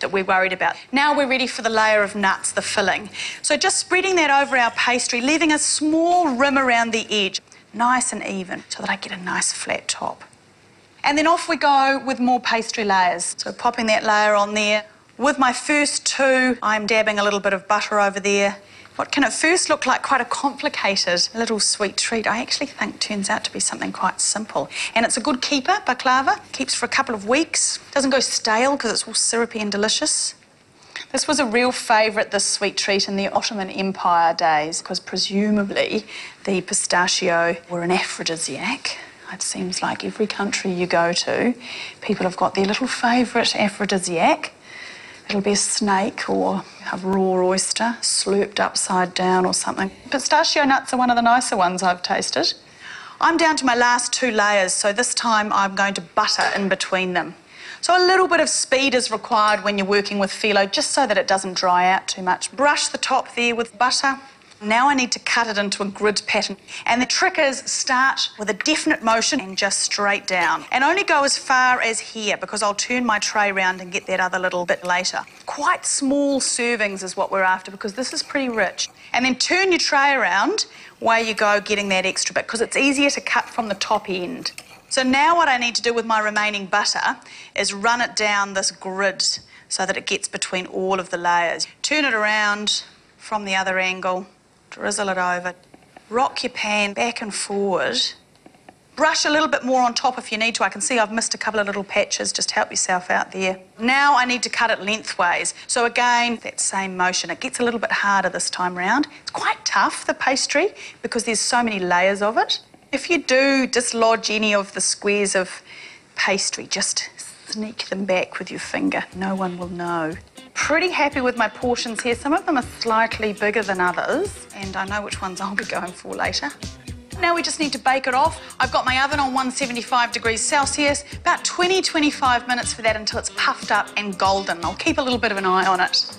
that we're worried about. Now we're ready for the layer of nuts, the filling. So just spreading that over our pastry, leaving a small rim around the edge, nice and even, so that I get a nice flat top. And then off we go with more pastry layers. So popping that layer on there. With my first two, I'm dabbing a little bit of butter over there. What can at first look like quite a complicated little sweet treat, I actually think turns out to be something quite simple. And it's a good keeper, baklava. Keeps for a couple of weeks. Doesn't go stale because it's all syrupy and delicious. This was a real favourite, this sweet treat, in the Ottoman Empire days, because presumably the pistachio were an aphrodisiac. It seems like every country you go to, people have got their little favourite aphrodisiac. It'll be a snake or a raw oyster slurped upside down or something. Pistachio nuts are one of the nicer ones I've tasted. I'm down to my last two layers, so this time I'm going to butter in between them. So a little bit of speed is required when you're working with phyllo, just so that it doesn't dry out too much. Brush the top there with butter. Now I need to cut it into a grid pattern. And the trick is start with a definite motion and just straight down. And only go as far as here, because I'll turn my tray round and get that other little bit later. Quite small servings is what we're after, because this is pretty rich. And then turn your tray around while you go getting that extra bit, because it's easier to cut from the top end. So now what I need to do with my remaining butter is run it down this grid so that it gets between all of the layers. Turn it around from the other angle. Drizzle it over. Rock your pan back and forward. Brush a little bit more on top if you need to. I can see I've missed a couple of little patches. Just help yourself out there. Now I need to cut it lengthways. So again, that same motion. It gets a little bit harder this time round. It's quite tough, the pastry, because there's so many layers of it. If you do dislodge any of the squares of pastry, just sneak them back with your finger. No one will know. Pretty happy with my portions here. Some of them are slightly bigger than others, and I know which ones I'll be going for later. Now we just need to bake it off. I've got my oven on 175 degrees Celsius, about 20-25 minutes for that until it's puffed up and golden. I'll keep a little bit of an eye on it.